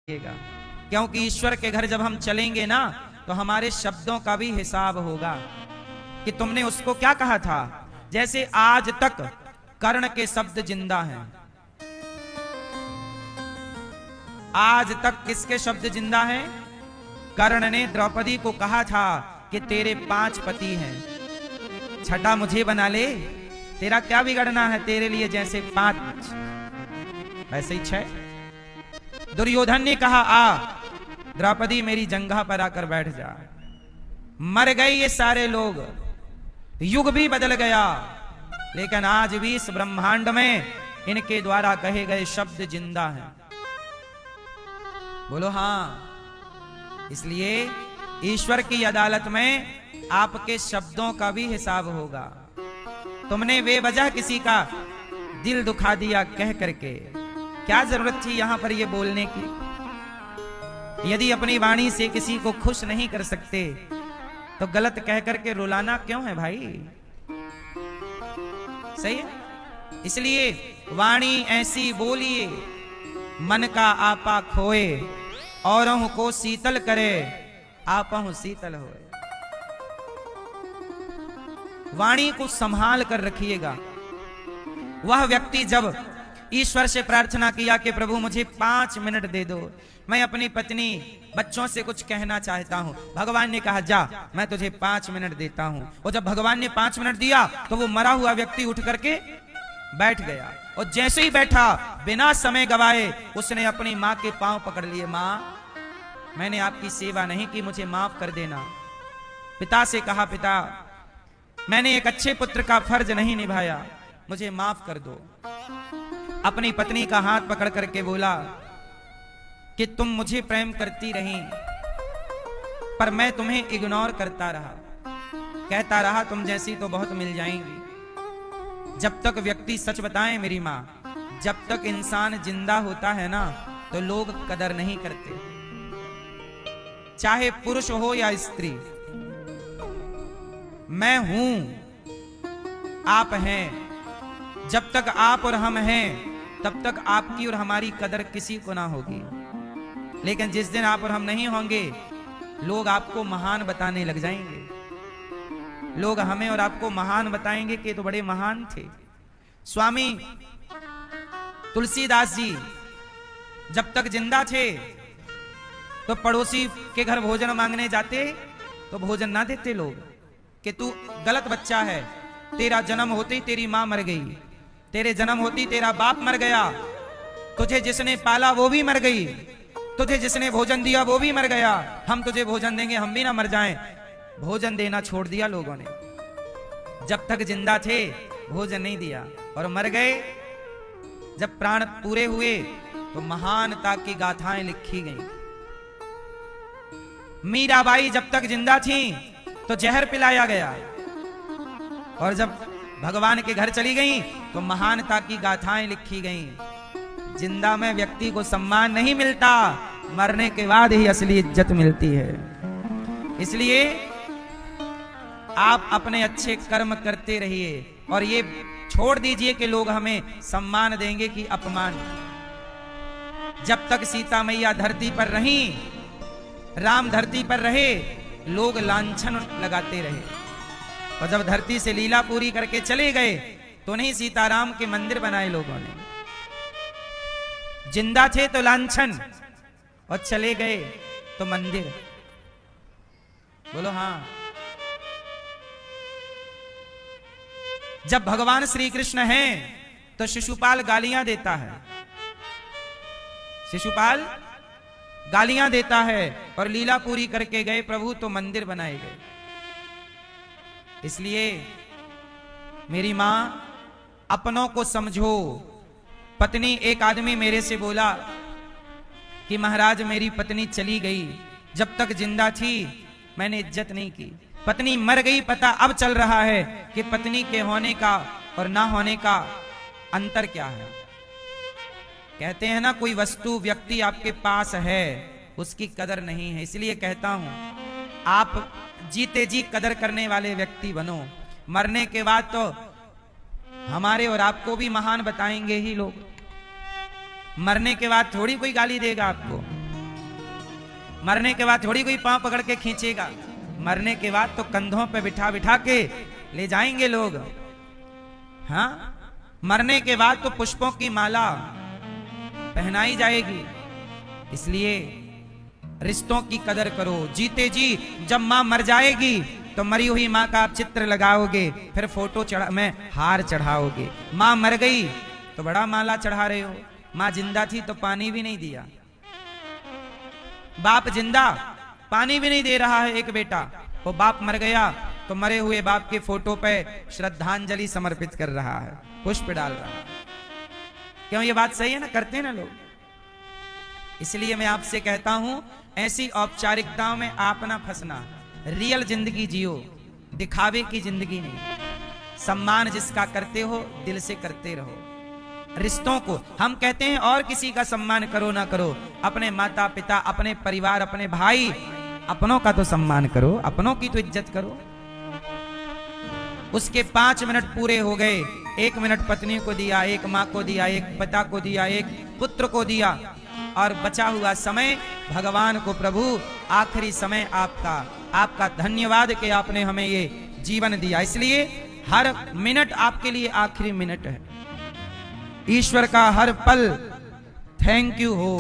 क्योंकि ईश्वर के घर जब हम चलेंगे ना तो हमारे शब्दों का भी हिसाब होगा कि तुमने उसको क्या कहा था। जैसे आज तक कर्ण के शब्द जिंदा हैं, आज तक किसके शब्द जिंदा हैं? कर्ण ने द्रौपदी को कहा था कि तेरे 5 पति हैं, छठा मुझे बना ले, तेरा क्या बिगड़ना है, तेरे लिए जैसे 5 वैसे ही 6। दुर्योधन ने कहा आ द्रौपदी मेरी जंघा पर आकर बैठ जा। मर गए ये सारे लोग, युग भी बदल गया, लेकिन आज भी इस ब्रह्मांड में इनके द्वारा कहे गए शब्द जिंदा हैं। बोलो हाँ। इसलिए ईश्वर की अदालत में आपके शब्दों का भी हिसाब होगा। तुमने बेवजह किसी का दिल दुखा दिया कह करके, क्या जरूरत थी यहां पर ये बोलने की? यदि अपनी वाणी से किसी को खुश नहीं कर सकते तो गलत कह करके रुलाना क्यों है भाई? सही है। इसलिए वाणी ऐसी बोलिए मन का आपा खोए, औरों को शीतल करे आपहु शीतल होए। वाणी को संभाल कर रखिएगा। वह व्यक्ति जब ईश्वर से प्रार्थना किया कि प्रभु मुझे 5 मिनट दे दो, मैं अपनी पत्नी बच्चों से कुछ कहना चाहता हूं, भगवान ने कहा जा मैं तुझे 5 मिनट देता हूं। और जब भगवान ने 5 मिनट दिया तो वो मरा हुआ व्यक्ति उठ करके बैठ गया, और जैसे ही बैठा बिना समय गवाए उसने अपनी मां के पांव पकड़ लिए। मां मैंने आपकी सेवा नहीं की, मुझे माफ कर देना। पिता से कहा पिता मैंने एक अच्छे पुत्र का फर्ज नहीं निभाया, मुझे माफ कर दो। अपनी पत्नी का हाथ पकड़ करके बोला कि तुम मुझे प्रेम करती रही पर मैं तुम्हें इग्नोर करता रहा, कहता रहा तुम जैसी तो बहुत मिल जाएंगी। जब तक व्यक्ति सच बताएं मेरी मां, जब तक इंसान जिंदा होता है ना तो लोग कदर नहीं करते, चाहे पुरुष हो या स्त्री। मैं हूं, आप हैं, जब तक आप और हम हैं तब तक आपकी और हमारी कदर किसी को ना होगी। लेकिन जिस दिन आप और हम नहीं होंगे लोग आपको महान बताने लग जाएंगे, लोग हमें और आपको महान बताएंगे कि तो बड़े महान थे। स्वामी तुलसीदास जी जब तक जिंदा थे तो पड़ोसी के घर भोजन मांगने जाते तो भोजन ना देते लोग, कि तू गलत बच्चा है, तेरा जन्म होते ही तेरी मां मर गई, तेरे जन्म होती तेरा बाप मर गया, तुझे जिसने पाला वो भी मर गई, तुझे जिसने भोजन दिया वो भी मर गया, हम तुझे भोजन देंगे हम भी ना मर जाएं। भोजन देना छोड़ दिया लोगों ने, जब तक जिंदा थे भोजन नहीं दिया, और मर गए जब प्राण पूरे हुए तो महानता की गाथाएं लिखी गईं। मीराबाई जब तक जिंदा थी तो जहर पिलाया गया, और जब भगवान के घर चली गईं तो महानता की गाथाएं लिखी गईं। जिंदा में व्यक्ति को सम्मान नहीं मिलता, मरने के बाद ही असली इज्जत मिलती है। इसलिए आप अपने अच्छे कर्म करते रहिए और ये छोड़ दीजिए कि लोग हमें सम्मान देंगे कि अपमान। जब तक सीता मैया धरती पर रही, राम धरती पर रहे, लोग लांछन लगाते रहे, और जब धरती से लीला पूरी करके चले गए तो नहीं सीताराम के मंदिर बनाए लोगों ने। जिंदा थे तो लांछन और चले गए तो मंदिर। बोलो हाँ। जब भगवान श्री कृष्ण हैं तो शिशुपाल गालियां देता है, शिशुपाल गालियां देता है, और लीला पूरी करके गए प्रभु तो मंदिर बनाए गए। इसलिए मेरी मां अपनों को समझो। पत्नी, एक आदमी मेरे से बोला कि महाराज मेरी पत्नी चली गई, जब तक जिंदा थी मैंने इज्जत नहीं की, पत्नी मर गई पता अब चल रहा है कि पत्नी के होने का और ना होने का अंतर क्या है। कहते हैं ना कोई वस्तु व्यक्ति आपके पास है उसकी कदर नहीं है। इसलिए कहता हूं आप जीते जी कदर करने वाले व्यक्ति बनो, मरने के बाद तो हमारे और आपको भी महान बताएंगे ही लोग। मरने के बाद थोड़ी कोई गाली देगा आपको। मरने के बाद थोड़ी कोई पांव पकड़ के खींचेगा, मरने के बाद तो कंधों पे बिठा बिठा के ले जाएंगे लोग। हाँ, मरने के बाद तो पुष्पों की माला पहनाई जाएगी। इसलिए रिश्तों की कदर करो। जीते जी जब मां मर जाएगी तो मरी हुई मां का आप चित्र लगाओगे, फिर फोटो में हार चढ़ाओगे। मां मर गई तो बड़ा माला चढ़ा रहे हो, मां जिंदा थी तो पानी भी नहीं दिया। बाप जिंदा पानी भी नहीं दे रहा है एक बेटा, वो बाप मर गया तो मरे हुए बाप के फोटो पे श्रद्धांजलि समर्पित कर रहा है, पुष्प डाल रहा है। क्यों? ये बात सही है ना, करते हैं ना लोग। इसलिए मैं आपसे कहता हूं, ऐसी औपचारिकताओं में आप ना फंसना। रियल जिंदगी जियो, दिखावे की जिंदगी नहीं। सम्मान जिसका करते हो दिल से करते रहो। रिश्तों को हम कहते हैं और किसी का सम्मान करो ना करो, अपने माता पिता, अपने परिवार, अपने भाई, अपनों का तो सम्मान करो, अपनों की तो इज्जत करो। उसके 5 मिनट पूरे हो गए, 1 मिनट पत्नी को दिया, 1 माँ को दिया, 1 पिता को दिया, 1 पुत्र को दिया, और बचा हुआ समय भगवान को, प्रभु आखिरी समय आपका धन्यवाद कि आपने हमें ये जीवन दिया। इसलिए हर मिनट आपके लिए आखिरी मिनट है। ईश्वर का हर पल थैंक यू हो।